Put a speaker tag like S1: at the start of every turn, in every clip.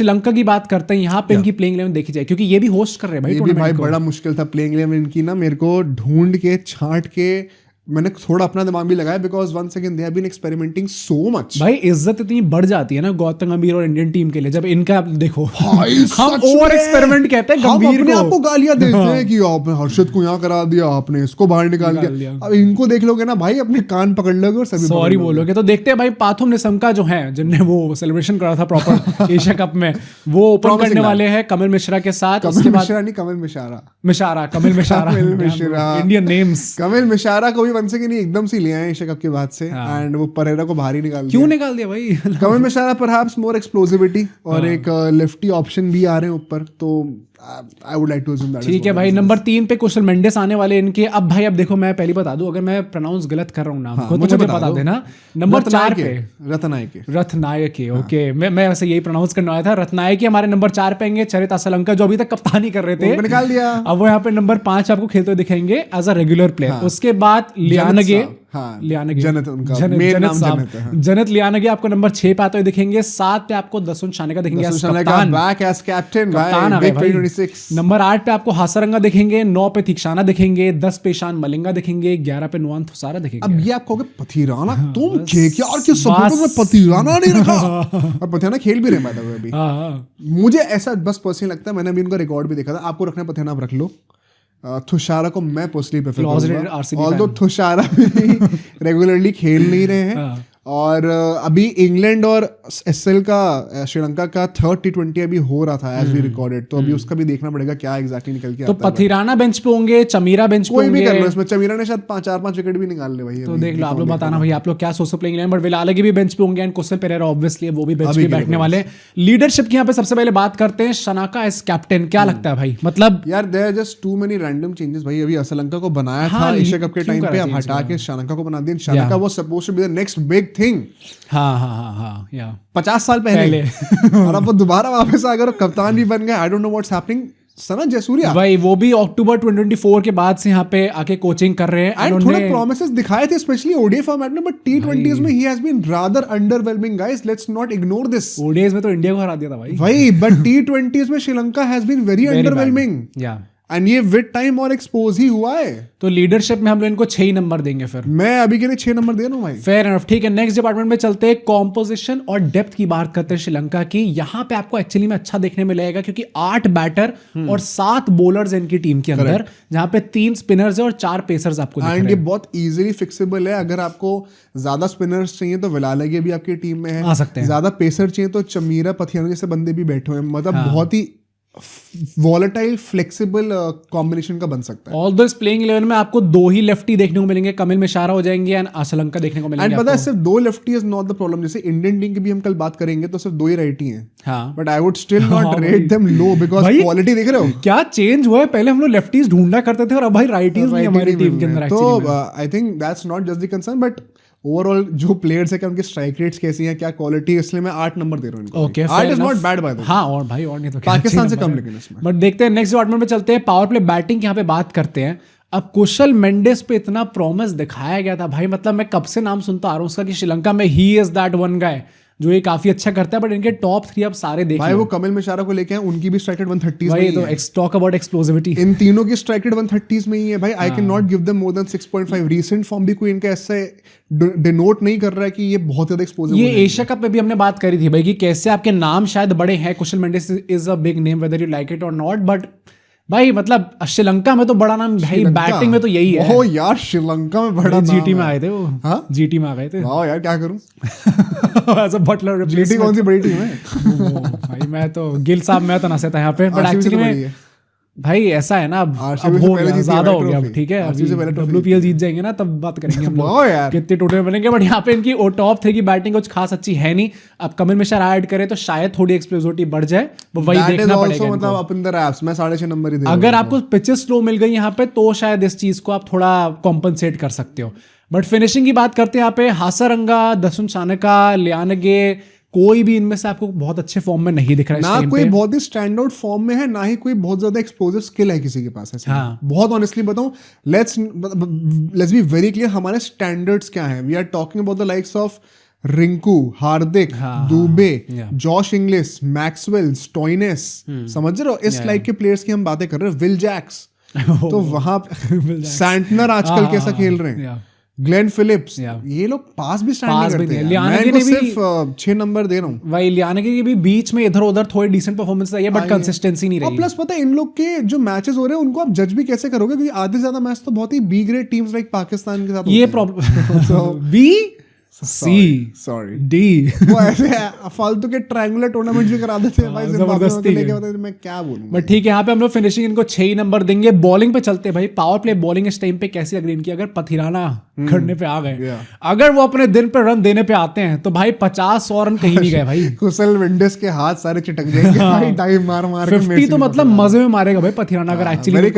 S1: श्रीलंका की बात करते हैं, यहाँ पे इनकी प्लेइंग 11 देखी जाए, क्योंकि ये भी होस्ट कर रहे हैं भाई
S2: ये भी भाई बड़ा मुश्किल था प्लेइंग 11 इनकी ना, मेरे को ढूंढ के छांट के मैंने थोड़ा अपना दिमाग भी लगाया, because once again they have been experimenting so much.
S1: भाई इज्जत इतनी बढ़ जाती है ना गौतम गंभीर और इंडियन टीम के लिए, जब इनका आप देखो हम ओवर एक्सपेरिमेंट कहते हैं गंभीर को,
S2: आपको गालियां देते हैं कि आपने हर्षद को यहाँ करा दिया, आपने इसको बाहर निकाल दिया। अब इनको देख लोगे ना भाई, अपने कान पकड़ लोगे और सभी
S1: सॉरी बोलोगे। तो देखते हैं भाई पाथुम निशंका जो है, जिनने वो सेलिब्रेशन करा था प्रॉपर एशिया कप में, वो ओपन करने वाले हैं कमल मिश्रा के साथ।
S2: कमल मिश्रा नहीं, कमल मिशारा,
S1: कमल मिशारा इंडियन नेम्स।
S2: कमल मिशारा को भी वन से एकदम से ले आए एशिया कप के बाद से, एंड वो परेरा को बाहर ही निकाल दिया।
S1: क्यों निकाल दिया भाई?
S2: कमल मिशारा परहैप्स मोर एक्सप्लोसिविटी और एक लेफ्टी ऑप्शन भी आ रहे हैं ऊपर, तो I would like to assume that.
S1: ठीक है भाई, नंबर 3 पे कुशल मेंडिस आने वाले इनके। अब भाई अब देखो, मैं पहले बता दूं, अगर मैं प्रोनाउंस गलत कर रहा हूं नाम को तो मुझे बता देना। नंबर 4 पे रत्नायके, ओके, मैं वैसे यही प्रोनाउंस करने आया था। रत्नायके हमारे नंबर 4 पे आएंगे। चरित असलंका जो अभी तक कप्तानी कर रहे थे,
S2: निकाल दिया।
S1: अब वो यहाँ पे नंबर 5 आपको खेलते हुए दिखेंगे एज अ रेगुलर प्लेयर। उसके बाद लियानगे, जनत लियानगे आपको नंबर 6 पे आते हुए दिखेंगे। 7 पे आपको दसुन शानेका दिखेंगे नंबर 8 पे आपको हासरंगा दिखेंगे। 9 पे थिक्शाना दिखेंगे। 10 पे ईशान मलिंगा दिखेंगे। 11 पे नुआन थुसारा दिखेंगे।
S2: अब ये आप कहोगे पथीराना, तुम केकेआर के सपोर्टर में पथीराना नहीं रखा। और पथीराना खेल भी रहे हैं अभी। मुझे ऐसा बस पर्सनली लगता है, मैंने अभी उनका रिकॉर्ड भी देखा था। आपको रखना पथीराना आप रख लो। थुशारा को मैं पर्सनली प्रेफर करूंगा, ऑल्दो थुशारा भी रेगुलरली खेल नहीं रहे हैं। और अभी इंग्लैंड और एसएल का, श्रीलंका का 3rd T20 अभी हो रहा था एज वी रिकॉर्डेड, तो अभी उसका भी देखना पड़ेगा क्या एग्जैक्टली निकल के आता है।
S1: तो पथीराना बेंच पे होंगे, चमीरा बेंच पे होंगे,
S2: कोई भी कर लो इसमें। चमीरा ने शायद 4-5 विकेट भी निकाल ले भाई।
S1: तो देख लो, आप लोग बताना भाई आप लोग क्या सोचो प्लेइंग 11। बट विलालगी भी बेंच पे होंगे एंड कुशल पेरेरा ऑब्वियसली वो भी बेंच पे बैठने वाले। लीडरशिप की यहाँ पे सबसे पहले बात करते हैं, शनाका एज कैप्टन। क्या लगता है भाई? मतलब
S2: यार there are just too many random changes भाई। अभी असलंका को बनाया था एशिया कप के टाइम पे, अब हटा के शनाका को बना दिया। Shanaka was supposed to be the next big thing.
S1: हाँ,
S2: 50 साल पहले और अब वो दोबारा वापस आ गए, कप्तान भी बन गए। I don't know what's happening. Sanath Jayasuriya
S1: भाई वो भी अक्टूबर 2024 के बाद से यहाँ पे आके कोचिंग कर रहे हैं।
S2: एंड थोड़े प्रोमिसेस दिखाए थे स्पेशली ओडीआई फॉर्मेट में, बट T20s में ही has been rather underwhelming guys, let's not ignore this.
S1: ODIs में तो इंडिया को हरा दिया था
S2: भाई बट T20s में Sri Lanka has been very underwhelming.
S1: Yeah
S2: and ये विद टाइम और एक्सपोज ही हुआ है।
S1: तो लीडरशिप में हम लोग इनको 6 नंबर देंगे। फिर
S2: मैं अभी के लिए 6 नंबर दे रहा हूं भाई।
S1: फेयर एनफ, ठीक है। नेक्स्ट डिपार्टमेंट में चलते हैं, कॉम्पोजिशन और डेप्थ की बात करते हैं श्रीलंका की। यहाँ पे आपको एक्चुअली में अच्छा देखने मिलेगा, क्योंकि 8 बैटर और 7 बॉलर्स इनकी टीम के अंदर, जहां पे 3 स्पिनर्स है और 4 पेसर्स आपको दिख रहे हैं।
S2: ये बहुत इजीली फिक्सेबल है। अगर आपको ज्यादा स्पिनर्स चाहिए तो विलालगी भी आपकी टीम में है,
S1: आ सकते हैं।
S2: ज्यादा पेसर चाहिए तो चमीरा, पथियाना जैसे बंदे भी बैठे हुए हैं। मतलब बहुत ही वॉलेटाइल फ्लेक्सिबल कॉम्बिनेशन का बन सकता है।
S1: ऑल्दो इस प्लेइंग 11 में आपको 2 ही लेफ्टी देखने को मिलेंगे, कमल मिशारा हो जाएंगे एंड असलंका देखने को मिलेंगे।
S2: एंड पता है सिर्फ 2 lefty is not the problem. जैसे इंडियन टीम की भी हम कल बात करेंगे तो सिर्फ 2 ही राइटी हैं, but I would still not rate them low because quality देख रहे हो
S1: क्या चेंज हुआ है। पहले हम लोग लेफ्टीज ढूंढना करते थे और अब भाई राइटीज भी हमारी टीम के अंदर।
S2: तो I think that's not just the concern, but overall जो प्लेयर्स है क्या उनकी स्ट्राइक रेट्स कैसी हैं, क्या क्वालिटी, इसलिए मैं 8 नंबर दे रहा हूं इनको।
S1: Okay,
S2: 8 is not bad by the way.
S1: हां, और भाई और नहीं तो
S2: पाकिस्तान से कम लेकिन इसमें।
S1: बट देखते हैं नेक्स्ट डिपार्टमेंट में चलते हैं। पावर प्ले बैटिंग की यहाँ पे बात करते हैं। अब कुशल मेंडिस पे इतना प्रॉमिस दिखाया गया था भाई, मतलब मैं कब से नाम सुनता आ रहा हूँ उसका कि श्रीलंका में he is that one guy जो ये काफी अच्छा करता है। बट इनके टॉप 3 अब सारे देख
S2: भाई, वो कमल मिशारा को लेके हैं, उनकी भी स्ट्राइक रेट 130s में ही है।
S1: तो टॉक अबाउट एक्सप्लोसिविटी,
S2: इन तीनों की स्ट्राइक रेट 130s में ही है भाई। I can not give them more than 6.5। Recent form भी कोई इनका ऐसे डिनोट नहीं कर रहा है कि ये बहुत ज्यादा एक्सपोजर।
S1: ये एशिया कप में भी हमने बात करी थी भाई कि कैसे आपके नाम शायद बड़े हैं, Kusal Mendis is a big name whether you like it और नॉट, बट भाई मतलब श्रीलंका में तो बड़ा नाम भाई, बैटिंग में तो यही है।
S2: ओ यार, श्रीलंका में बड़ा
S1: जीटी में आए थे वो। हाँ, जीटी में आ गए थे।
S2: वाह यार, क्या करूं
S1: एज अ बटलर।
S2: जीटी कौन सी बड़ी टीम है
S1: भाई? मैं तो गिल साहब मैं तो ना था यहाँ पे, बट एक्चुअली में भाई ऐसा है ना, अब हो गया, ज्यादा हो गया अब, ठीक है। WPL जीत जाएंगे ना तब बात करेंगे हम लोग कितने टोटल बनेंगे। बट यहाँ पे इनकी टॉप 3 की बैटिंग कुछ खास अच्छी है नहीं। अब कमल मिश्रा ऐड करे तो शायद थोड़ी एक्सप्लोसिविटी बढ़ जाए, वही देखना पड़ेगा।
S2: मतलब अपन द रैप्स मैं 6.5 नंबर ही दे।
S1: अगर आपको पिचेस स्लो मिल गई यहाँ पे तो शायद इस चीज को आप थोड़ा कॉम्पनसेट कर सकते हो। बट फिनिशिंग की बात करते हैं यहाँ पे, हासरंगा, दसुन शानेका, लियानगे, कोई भी इनमें से आपको बहुत अच्छे फॉर्म में नहीं दिख रहा है।
S2: ना कोई बहुत ही स्टैंड आउट फॉर्म में है, ना ही कोई बहुत ज्यादा एक्सप्लोसिव स्किल है किसी के पास ऐसे। हाँ। बहुत ऑनेस्टली बताऊं, लेट्स बी वेरी क्लियर, हमारे स्टैंडर्ड्स क्या हैं। We are talking about the likes of Rinku, Hardik, Dube, Josh Inglis, Maxwell, Stoinis, समझ रहे हो? इस लाइक के प्लेयर्स की हम बातें कर रहे हैं। विल जैक्स, तो वहां सैंटनर आजकल कैसा खेल रहे हैं, ग्लेन फिलिप्स, ये लोग पास भी स्टैंड नहीं करते हैं। मैं इनको सिर्फ 6 नंबर दे रहा हूँ।
S1: भाई लियाने के भी बीच में इधर उधर थोड़ी डिसेंट परफॉर्मेंस आई है, बट कंसिस्टेंसी नहीं रही।
S2: और प्लस पता है इन लोग के जो मैचेस हो रहे हैं उनको आप जज भी कैसे करोगे, क्योंकि आधे से ज्यादा मैच तो बहुत ही B grade teams like Pakistan के साथ
S1: ये प्रॉब्लम बी
S2: सॉरी
S1: डी
S2: वो ऐसे फालतू के ट्रायंगुलर टूर्नामेंट भी करा देते हैं भाई, जबरदस्ती लेके बताते, मैं क्या बोलूं।
S1: बट ठीक है, यहाँ पे हम लोग फिनिशिंग इनको 6 ही नंबर देंगे। बॉलिंग पे चलते हैं भाई, पावर प्ले बॉलिंग इस टाइम पे कैसी लग रही है इनकी? अगर पथिराना करने पे आ गए, अगर वो अपने दिन पे रन देने पे आते हैं तो भाई 50-100 रन कहीं नहीं गए भाई।
S2: कुशल विंडीज के हाथ सारे चिटक जाएंगे भाई, डाइव मार
S1: 50 तो मतलब मजे में मारेगा भाई पथिराना, अगर एक्चुअली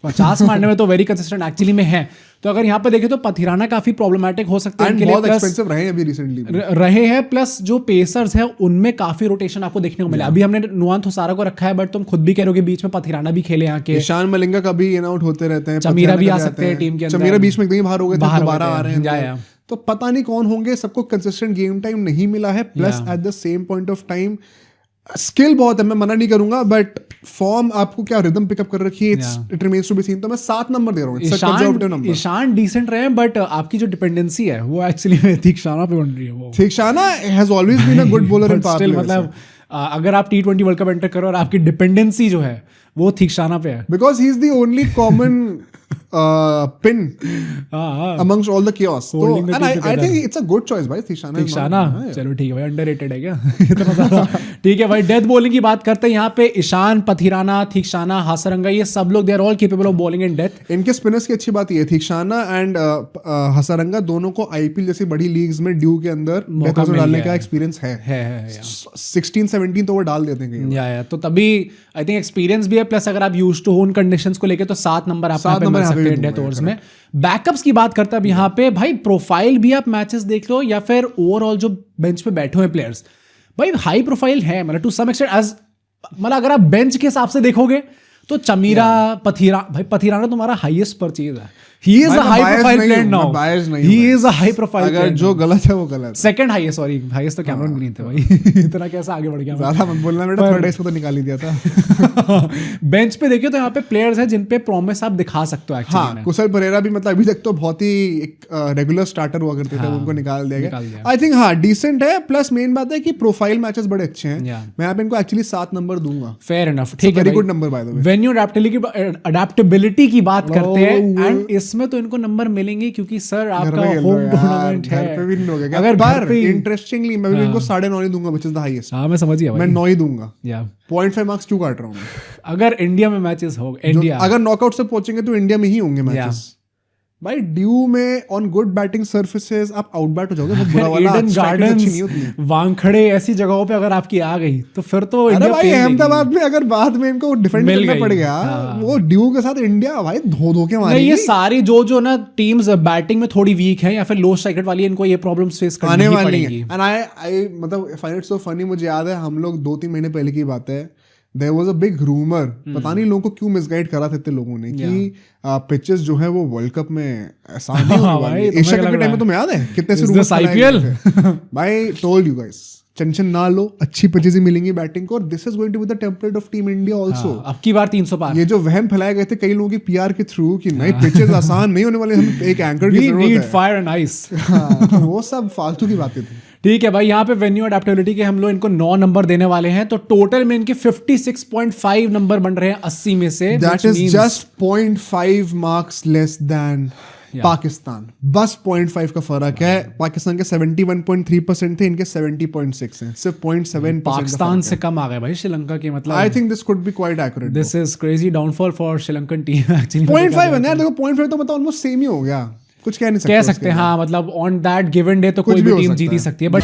S1: 50 मारने में तो वेरी कंसिस्टेंट एक्चुअली में है। तो अगर यहाँ पे देखें तो पथिराना काफी प्रॉब्लमेटिक हो सकते हैं,
S2: बहुत एक्सपेंसिव रहे हैं अभी रिसेंटली
S1: रहे हैं। प्लस जो पेसर्स है उनमें काफी रोटेशन आपको देखने को मिला। अभी हमने नुआन थोसारा को रखा है, बट तुम खुद भी कह रहे हो कि बीच में पथिराना भी खेले यहाँ के।
S2: ईशान मलिंगा कभी इन आउट होते रहते हैं,
S1: चमीरा भी आ सकते हैं टीम के अंदर।
S2: चमीरा बीच में कहीं बाहर हो गए थे, दोबारा आ रहे हैं, तो पता नहीं कौन होंगे। सबको कंसिस्टेंट गेम टाइम नहीं मिला है, plus at the same point of time skill बहुत है, मैं मना नहीं करूंगा, बट फॉर्म आपको क्या रिदम पिकअप कर रखी है, it remains to be seen. तो मैं 7 नंबर दे रहा हूँ।
S1: ईशान डिसेंट रहे हैं, बट आपकी जो डिपेंडेंसी है वो एक्चुअली में थीक्षाना पे बन रही है। वो
S2: Theekshana has always been a good bowler in power play.
S1: मतलब अगर आप T20 वर्ल्ड कप एंटर करो और आपकी डिपेंडेंसी जो है वो थीक्षाना पे है,
S2: because he is the only common pin amongst all the chaos. So, and I think it's a good choice भाई, थीक्षाना।
S1: चलो ठीक है भाई, अंडररेटेड है क्या इतना ज्यादा? ठीक है भाई, डेथ बॉलिंग की बात करते हैं यहाँ पे। ईशान, पथिराना, थीक्षाना, हासरंगा, ये सब लोग they are all capable of bowling in death.
S2: इनके स्पिनर्स की अच्छी बात ये है, थीक्षाना एंड हासरंगा दोनों को IPL जैसी बड़ी लीग्स में ड्यू के अंदर डेथ ओवर डालने का एक्सपीरियंस है। 16-17 तो वो डाल देते हैं
S1: या तो तभी आई थिंक एक्सपीरियंस भी है, प्लस अगर आप यूज्ड टू हो उन कंडीशंस को लेके तो 7 नंबर आप डेथ ओवर्स में। बैकअप्स की बात करते हैं अब यहाँ पे भाई, प्रोफाइल भी आप मैचेस देख लो या फिर ओवरऑल जो बेंच पे बैठे हुए प्लेयर्स, भाई हाई प्रोफाइल है, मतलब टू सम एक्सटेंट एज, मतलब अगर आप बेंच के हिसाब से देखोगे तो चमीरा, पथिराना तुम्हारा हाईएस्ट परचेज है। He is a high profile player now. He is a high profile player.
S2: अगर जो गलत है वो गलत।
S1: Second highest, sorry, highest तो कैमरन ग्रीन थे भाई। इतना कैसा आगे बढ़ गया?
S2: ज़्यादा मत बोलना बेटा, थर्ड इसको तो निकाल ही दिया था।
S1: बेंच पे देखिए तो यहाँ पे प्लेयर्स हैं जिन पे प्रॉमिस आप दिखा सकते हो एक्चुअली।
S2: हाँ, कुशल परेरा भी मतलब अभी तक तो बहुत ही एक रेगुलर स्टार्टर हुआ करते थे, उनको निकाल दिया गया। आई थिंक हाँ डिसेंट है, प्लस मेन बात है कि प्रोफाइल मैचेस बड़े अच्छे हैं। मैं यहाँ पे इनको एक्चुअली 7 नंबर दूंगा।
S1: फेयर इनफ, ठीक है,
S2: very good number by the way.
S1: Venue adaptability की बात करते हैं, एंड इसमें तो इनको नंबर मिलेंगे क्योंकि सर आपका होम टूर्नामेंट है।
S2: घर पे भी नहीं हो गया
S1: अगर
S2: पर इंटरेस्टिंगली मैं भी इनको 9.5 ही दूंगा, व्हिच इज द हाईएस्ट।
S1: हां मैं समझ गया भाई,
S2: मैं 9 ही दूंगा।
S1: या
S2: 0.5 मार्क्स क्यों काट रहा हूं मैं?
S1: अगर इंडिया में मैचेस हो, इंडिया
S2: अगर नॉकआउट से पहुंचेंगे तो इंडिया में ही होंगे मैचेस भाई। ड्यू में ऑन गुड बैटिंग सर्फेसेस आप आउटबैट हो जाओगे, बहुत बुरा वाला। ईडन गार्डन्स,
S1: वानखड़े ऐसी जगहों पे अगर आपकी आ गई तो फिर तो
S2: अरे भाई अहमदाबाद में अगर बाद में इनको डिफेंड करना पड़ गया, वो ड्यू के साथ इंडिया भाई धो के मारेगी।
S1: ये सारी जो ना टीम्स बैटिंग में थोड़ी वीक है या फिर लो स्ट्राइक रेट वाली, इनको ये प्रॉब्लम्स फेस करनी पड़ेगी।
S2: एंड आई मतलब फाइंड इट सो फनी, मुझे याद है हम लोग 2-3 महीने पहले की बात है, There was a big rumor, पता नहीं लोगों को क्यों मिसगाइड करा थे लोगों ने कि पिचेस जो है वो वर्ल्ड कप में आसान नहीं होने वाली। एशिया कप के टाइम में तुम्हें याद है कितने से रूमर्स
S1: IPL
S2: भाई, टोल्ड यू गाइस, टेंशन ना लो, अच्छी पिचेस ही मिलेंगी बैटिंग को, और this is going to be the template of team India also.
S1: अब की बार 300 पार।
S2: ये जो वहम फैलाए गए थे कई लोगों की PR के थ्रू कि नहीं पिचेस आसान नहीं होने वाले, हम एक एंकर की जरूरत है,
S1: we need fire and ice।
S2: तो वो सब फालतू की बातें थी।
S1: ठीक है भाई, यहाँ पे वेन्यू अडैप्टेबिलिटी के हम लोग इनको 9 नंबर देने वाले हैं, तो टोटल में इनके 56.5 नंबर बन रहे हैं 80 में से।
S2: That is just 0.5 marks less than Pakistan, बस 0.5 का फर्क है। पाकिस्तान के 71.3% थे, इनके 70.6 हैं, सिर्फ 0.7%
S1: पाकिस्तान से कम आ गए भाई श्रीलंका के। मतलब
S2: I think this could be quite accurate.
S1: This is crazy downfall for Sri Lankan team actually.
S2: 0.5 है यार, देखो 0.5 तो मतलब ऑलमोस्ट सेम ही हो गया, कुछ कह नहीं सकते।
S1: कह सकते हैं हाँ, मतलब ऑन दैट गिवन डे तो कोई भी टीम जीत ही सकती है, बट